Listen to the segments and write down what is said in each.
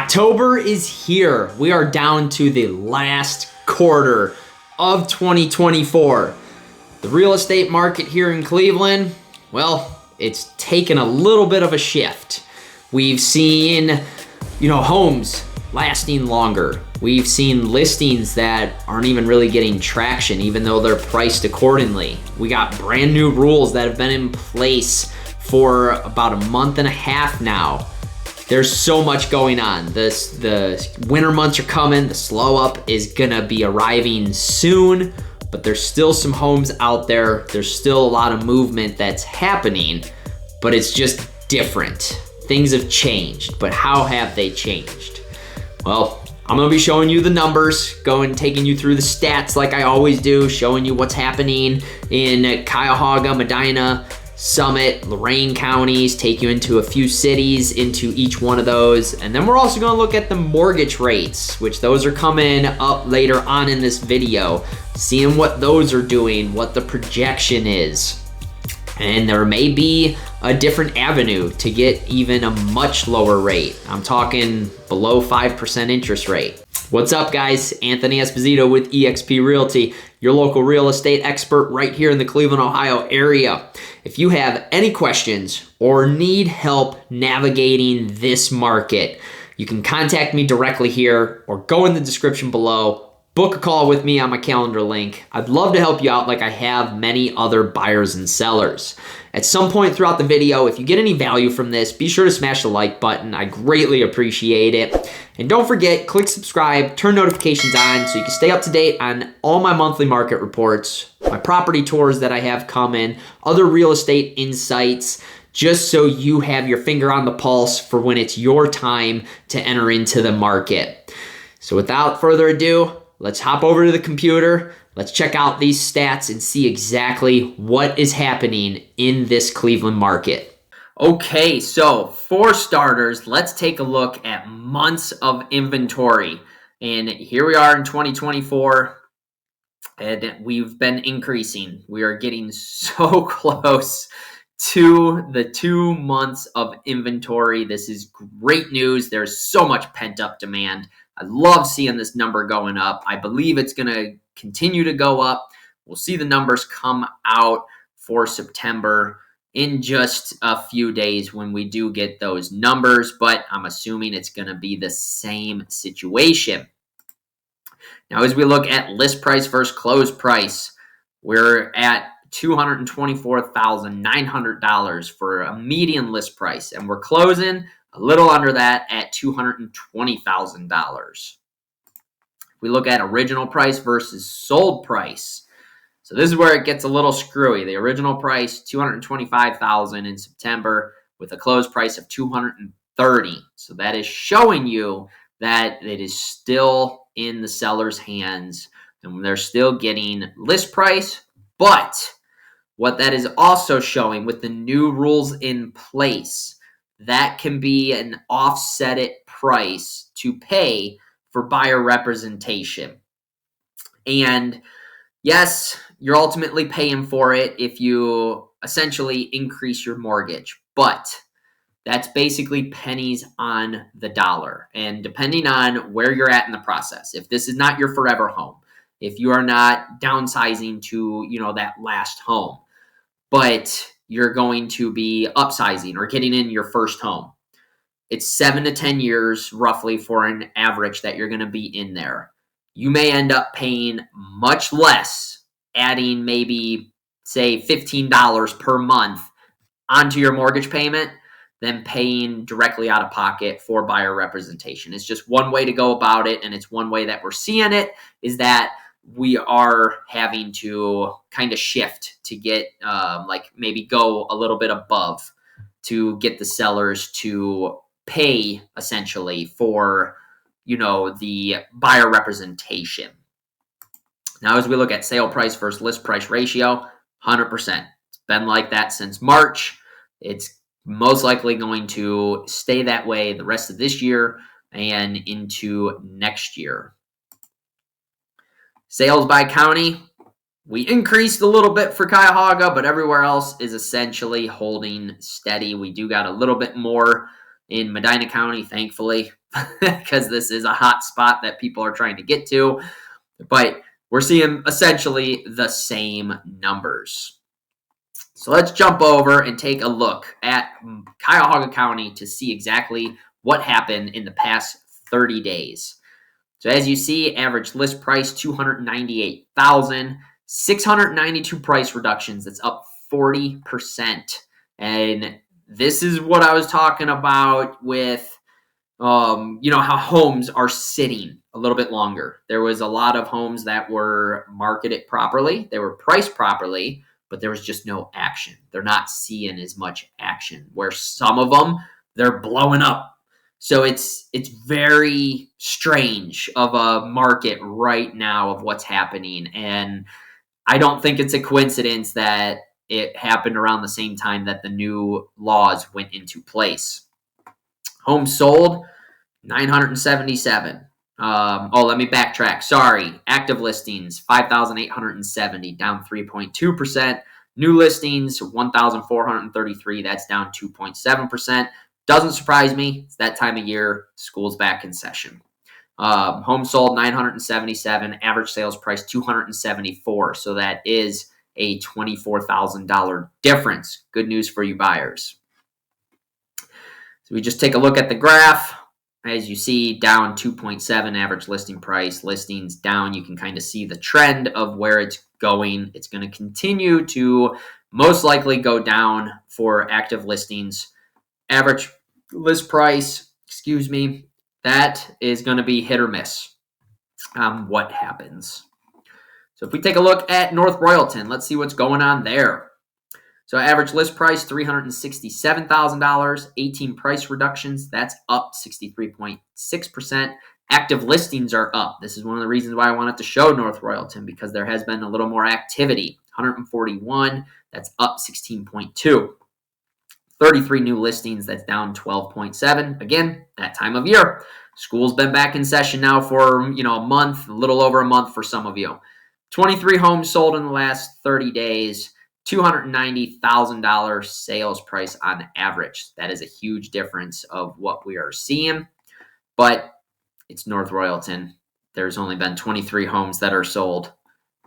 October is here. We are down to the last quarter of 2024. The real estate market here in Cleveland, well, it's taken a little bit of a shift. We've seen, homes lasting longer. We've seen listings that aren't even really getting traction, even though they're priced accordingly. We got brand new rules that have been in place for about a month and a half now. There's so much going on. The winter months are coming. The slow up is gonna be arriving soon, but there's still some homes out there. There's still a lot of movement that's happening, but it's just different. Things have changed, but how have they changed? Well, I'm gonna be showing you the numbers, taking you through the stats like I always do, showing you what's happening in Cuyahoga, Medina, Summit, Lorain counties, take you into a few cities, into each one of those. And then we're also gonna look at the mortgage rates, which those are coming up later on in this video, seeing what those are doing, what the projection is. And there may be a different avenue to get even a much lower rate. I'm talking below 5% interest rate. What's up, guys? Anthony Esposito with eXp Realty, your local real estate expert right here in the Cleveland, Ohio area. If you have any questions or need help navigating this market, you can contact me directly here or go in the description below. Book a call with me on my calendar link. I'd love to help you out like I have many other buyers and sellers. At some point throughout the video, if you get any value from this, be sure to smash the like button. I greatly appreciate it. And don't forget, click subscribe, turn notifications on so you can stay up to date on all my monthly market reports, my property tours that I have coming, other real estate insights, just so you have your finger on the pulse for when it's your time to enter into the market. So without further ado, let's hop over to the computer. Let's check out these stats and see exactly what is happening in this Cleveland market. Okay, so for starters, let's take a look at months of inventory. And here we are in 2024, and we've been increasing. We are getting so close to the 2 months of inventory. This is great news. There's so much pent-up demand. I love seeing this number going up. I believe it's going to continue to go up. We'll see the numbers come out for September in just a few days when we do get those numbers, but I'm assuming it's going to be the same situation. Now, as we look at list price versus close price, we're at $224,900 for a median list price, and we're closing a little under that at $220,000. We look at original price versus sold price. So this is where it gets a little screwy. The original price, $225,000 in September with a close price of $230,000. So that is showing you that it is still in the seller's hands and they're still getting list price. But what that is also showing with the new rules in place, that can be an offset price to pay for buyer representation. And yes, you're ultimately paying for it if you essentially increase your mortgage, but that's basically pennies on the dollar. And depending on where you're at in the process, if this is not your forever home, if you are not downsizing to, that last home, but you're going to be upsizing or getting in your first home, it's 7 to 10 years roughly for an average that you're going to be in there. You may end up paying much less, adding maybe, say, $15 per month onto your mortgage payment than paying directly out of pocket for buyer representation. It's just one way to go about it, and it's one way that we're seeing it, is that we are having to kind of shift to get, maybe go a little bit above to get the sellers to pay essentially for, the buyer representation. Now, as we look at sale price versus list price ratio, 100%. It's been like that since March. It's most likely going to stay that way the rest of this year and into next year. Sales by county, we increased a little bit for Cuyahoga, but everywhere else is essentially holding steady. We do got a little bit more in Medina County, thankfully. because this is a hot spot that people are trying to get to. But we're seeing essentially the same numbers. So let's jump over and take a look at Cuyahoga County to see exactly what happened in the past 30 days. So as you see, average list price, $298,000, 692 price reductions. That's up 40%. And this is what I was talking about with, how homes are sitting a little bit longer. There was a lot of homes that were marketed properly. They were priced properly, but there was just no action. They're not seeing as much action, where some of them, they're blowing up. So it's very strange of a market right now of what's happening. And I don't think it's a coincidence that it happened around the same time that the new laws went into place. Homes sold, 977. Let me backtrack. Sorry. Active listings, 5,870, down 3.2%. New listings, 1,433. That's down 2.7%. Doesn't surprise me. It's that time of year. School's back in session. Home sold 977. Average sales price $274. So that is a $24,000 difference. Good news for you buyers. So we just take a look at the graph. As you see, down 2.7 average listing price. Listings down. You can kind of see the trend of where it's going. It's going to continue to most likely go down for active listings. Average list price, that is going to be hit or miss what happens. So if we take a look at North Royalton, let's see what's going on there. So average list price, $367,000, 18 price reductions. That's up 63.6%. Active listings are up. This is one of the reasons why I wanted to show North Royalton, because there has been a little more activity. 141, that's up 16.2. 33 new listings, that's down 12.7. Again, that time of year. School's been back in session now for, a month, a little over a month for some of you. 23 homes sold in the last 30 days, $290,000 sales price on average. That is a huge difference of what we are seeing, but it's North Royalton. There's only been 23 homes that are sold.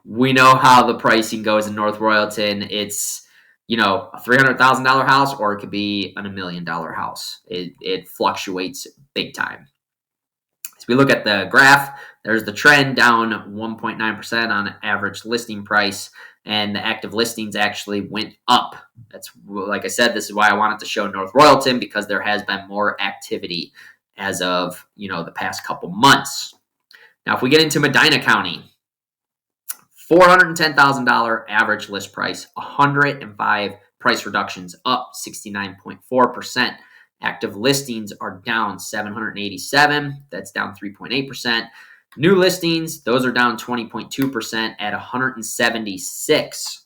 We know how the pricing goes in North Royalton. It's a $300,000 house, or it could be a $1 million house. It fluctuates big time. As we look at the graph, there's the trend down 1.9% on average listing price, and the active listings actually went up. That's, like I said, this is why I wanted to show North Royalton, because there has been more activity as of, the past couple months. Now, if we get into Medina County, $410,000 average list price, 105 price reductions, up 69.4%. Active listings are down 787. That's down 3.8%. New listings, those are down 20.2% at 176.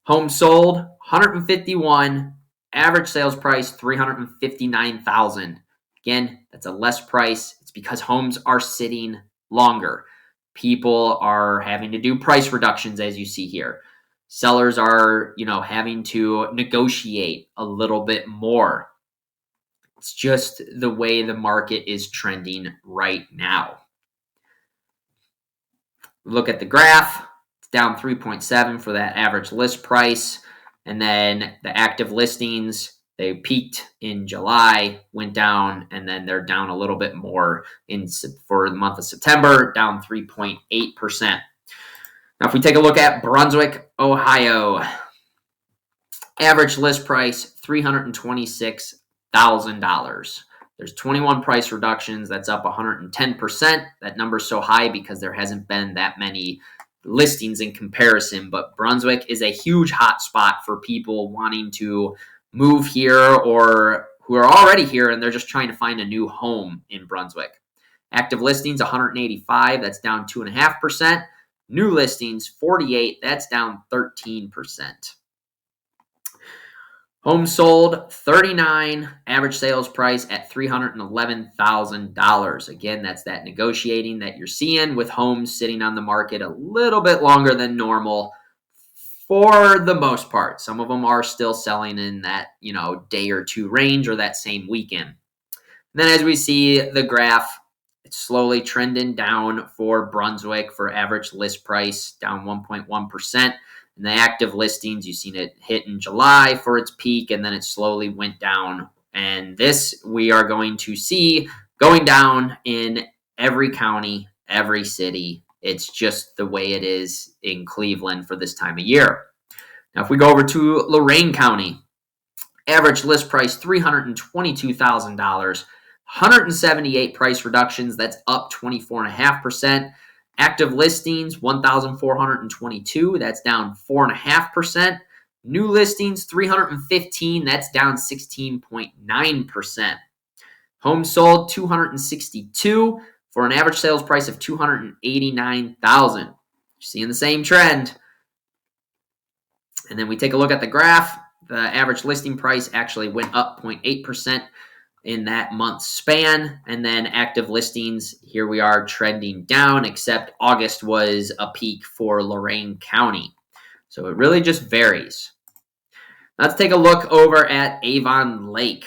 Homes sold, 151. Average sales price, $359,000. Again, that's a less price. It's because homes are sitting longer. People are having to do price reductions, as you see here. Sellers are, having to negotiate a little bit more. It's just the way the market is trending right now. Look at the graph. It's down 3.7 for that average list price. And then the active listings, they peaked in July, went down, and then they're down a little bit more for the month of September, down 3.8%. Now, if we take a look at Brunswick, Ohio, average list price, $326,000. There's 21 price reductions. That's up 110%. That number's so high because there hasn't been that many listings in comparison. But Brunswick is a huge hot spot for people wanting to move here or who are already here and they're just trying to find a new home in Brunswick. Active listings, 185. That's down 2.5%. New listings, 48. That's down 13%. Homes sold, 39. Average sales price at $311,000. Again, that's that negotiating that you're seeing with homes sitting on the market a little bit longer than normal for the most part. Some of them are still selling in that, day or two range or that same weekend. And then as we see the graph, it's slowly trending down for Brunswick for average list price, down 1.1%. And the active listings, you've seen it hit in July for its peak, and then it slowly went down. And this we are going to see going down in every county, every city. It's just the way it is in Cleveland for this time of year. Now, if we go over to Lorain County, average list price $322,000, 178 price reductions. That's up 24.5%. Active listings 1,422. That's down 4.5%. New listings 315. That's down 16.9%. Homes sold 262 for an average sales price of $289,000. Seeing the same trend. And then we take a look at the graph. The average listing price actually went up 0.8% in that month span. And then active listings, here we are trending down, except August was a peak for Lorain County. So it really just varies. Let's take a look over at Avon Lake.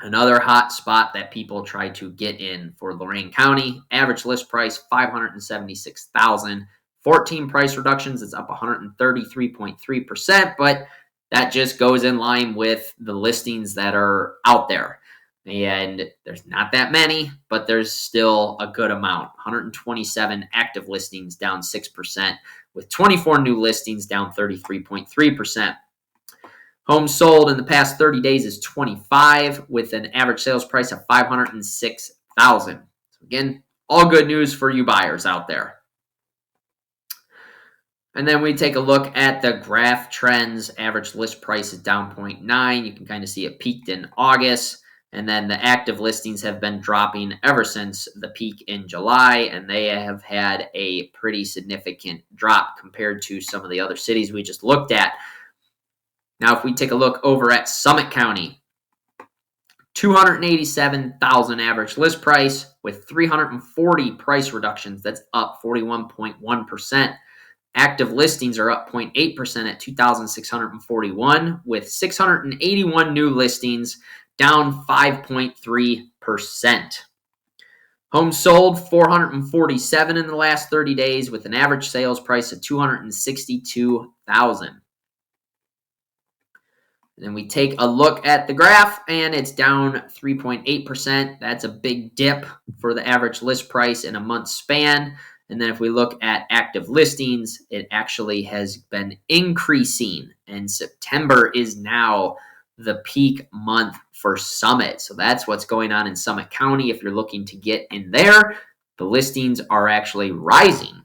Another hot spot that people try to get in for Lorain County. Average list price $576,000. 14 price reductions. It's up 133.3%, but that just goes in line with the listings that are out there. And there's not that many, but there's still a good amount. 127 active listings, down 6%, with 24 new listings, down 33.3%. Homes sold in the past 30 days is 25, with an average sales price of $506,000. So again, all good news for you buyers out there. And then we take a look at the graph trends. Average list price is down 0.9. You can kind of see it peaked in August. And then the active listings have been dropping ever since the peak in July. And they have had a pretty significant drop compared to some of the other cities we just looked at. Now, if we take a look over at Summit County, $287,000 average list price with 340 price reductions. That's up 41.1%. Active listings are up 0.8% at 2,641, with 681 new listings, down 5.3%. Homes sold 447 in the last 30 days, with an average sales price of $262,000. Then we take a look at the graph, and it's down 3.8%. That's a big dip for the average list price in a month span. And then if we look at active listings, it actually has been increasing. And September is now the peak month for Summit. So that's what's going on in Summit County. If you're looking to get in there, the listings are actually rising.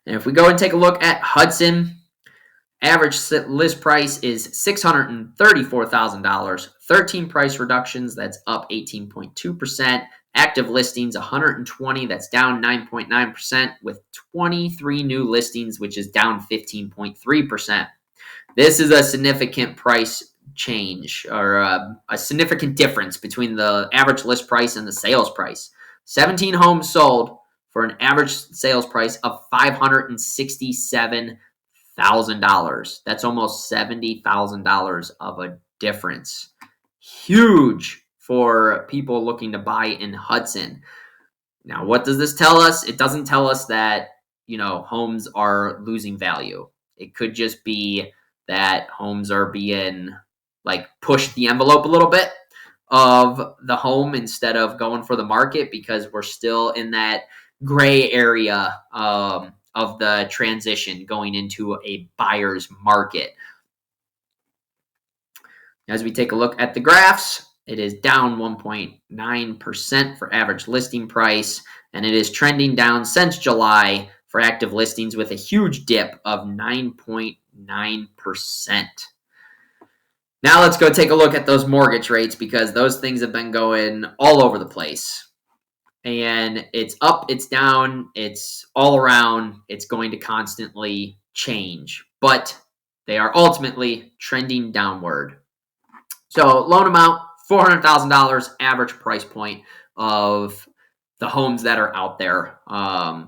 And if we go and take a look at Hudson, average list price is $634,000. 13 price reductions, that's up 18.2%. Active listings, 120, that's down 9.9%, with 23 new listings, which is down 15.3%. This is a significant price change, or a significant difference between the average list price and the sales price. 17 homes sold for an average sales price of $567,000. That's almost $70,000 of a difference. Huge for people looking to buy in Hudson. Now, what does this tell us? It doesn't tell us that, homes are losing value. It could just be that homes are being pushed the envelope a little bit of the home instead of going for the market, because we're still in that gray area of the transition going into a buyer's market. As we take a look at the graphs, it is down 1.9% for average listing price, and it is trending down since July for active listings, with a huge dip of 9.9%. Now let's go take a look at those mortgage rates, because those things have been going all over the place. And it's up, it's down, it's all around. It's going to constantly change, but they are ultimately trending downward. So loan amount, $400,000 average price point of the homes that are out there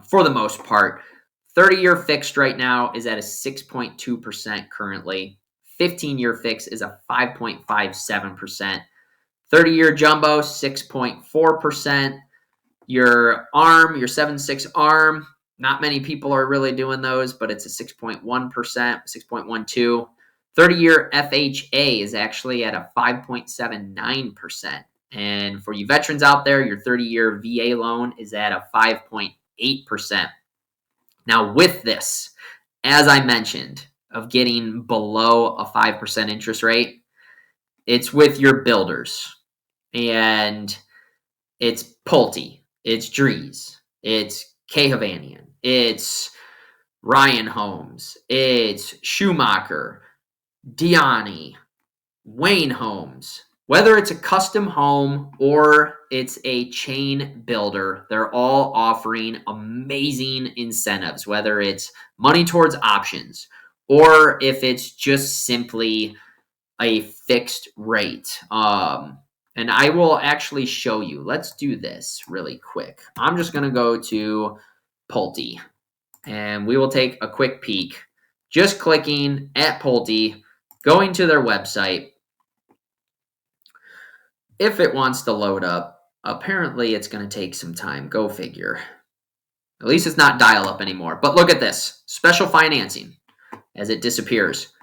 for the most part. 30-year fixed right now is at a 6.2% currently. 15-year fix is a 5.57%. 30-year jumbo, 6.4%. Your ARM, your 7.6 ARM, not many people are really doing those, but it's a 6.1%, 6.12. 30-year FHA is actually at a 5.79%. And for you veterans out there, your 30-year VA loan is at a 5.8%. Now with this, as I mentioned, of getting below a 5% interest rate, it's with your builders. And it's Pulte, it's Dries, it's Cahavanian, it's Ryan Homes, it's Schumacher, Diani, Wayne Homes. Whether it's a custom home or it's a chain builder, they're all offering amazing incentives, whether it's money towards options or if it's just simply a fixed rate. And I will actually show you. Let's do this really quick. I'm just going to go to Pulte and we will take a quick peek. Just clicking at Pulte, going to their website. If it wants to load up, apparently it's going to take some time. Go figure. At least it's not dial-up anymore. But look at this. Special financing as it disappears.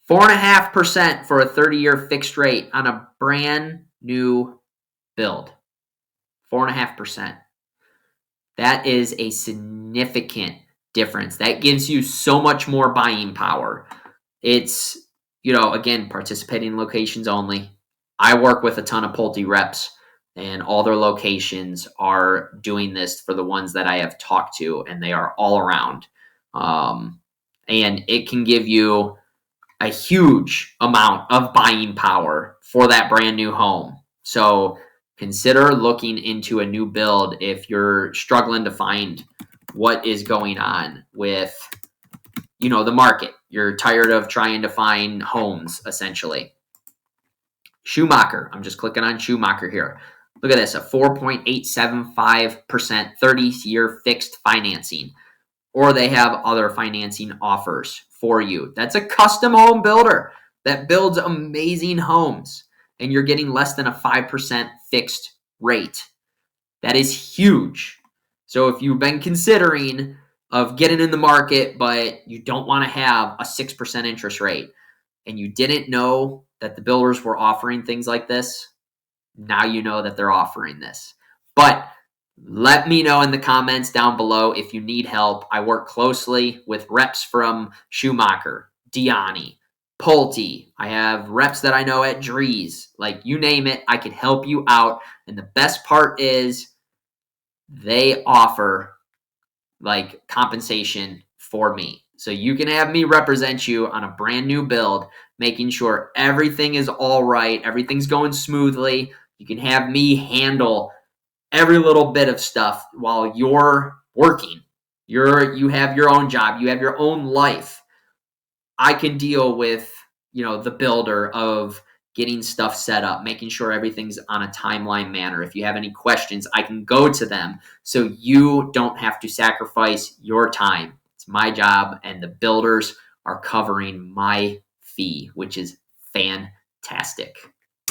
4.5% for a 30-year fixed rate on a brand new build. 4.5%. That is a significant difference. That gives you so much more buying power. It's, again, participating locations only. I work with a ton of Pulte reps, and all their locations are doing this for the ones that I have talked to, and they are all around. And it can give you a huge amount of buying power for that brand new home. So consider looking into a new build if you're struggling to find what is going on with, the market. You're tired of trying to find homes, essentially. Schumacher. I'm just clicking on Schumacher here. Look at this, a 4.875% 30-year fixed financing. Or they have other financing offers for you. That's a custom home builder that builds amazing homes. And you're getting less than a 5% fixed rate. That is huge. So if you've been considering of getting in the market, but you don't want to have a 6% interest rate, and you didn't know that the builders were offering things like this, now you know that they're offering this. But let me know in the comments down below if you need help. I work closely with reps from Schumacher, Diani, Pulte. I have reps that I know at Dries. Like, you name it, I can help you out. And the best part is they offer compensation for me. So you can have me represent you on a brand new build, making sure everything is all right, everything's going smoothly. You can have me handle every little bit of stuff while you're working. You have your own job, you have your own life. I can deal with, the builder of getting stuff set up, making sure everything's on a timeline manner. If you have any questions, I can go to them so you don't have to sacrifice your time. It's my job, and the builders are covering my fee, which is fantastic.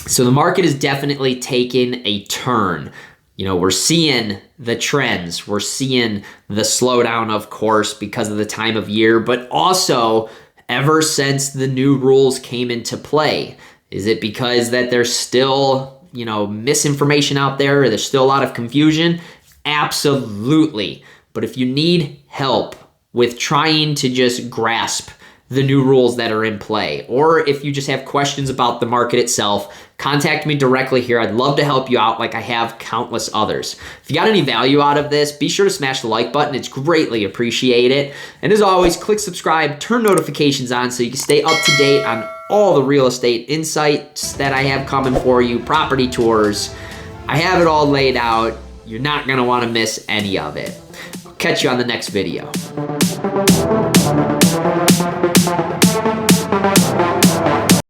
So the market is definitely taking a turn. We're seeing the trends. We're seeing the slowdown, of course, because of the time of year, but also ever since the new rules came into play. Is it because that there's still, misinformation out there, or there's still a lot of confusion? Absolutely. But if you need help with trying to just grasp the new rules that are in play, or if you just have questions about the market itself, contact me directly here. I'd love to help you out like I have countless others. If you got any value out of this, be sure to smash the like button. It's greatly appreciated. And as always, click subscribe, turn notifications on so you can stay up to date on all the real estate insights that I have coming for you, property tours. I have it all laid out. You're not going to want to miss any of it. I'll catch you on the next video.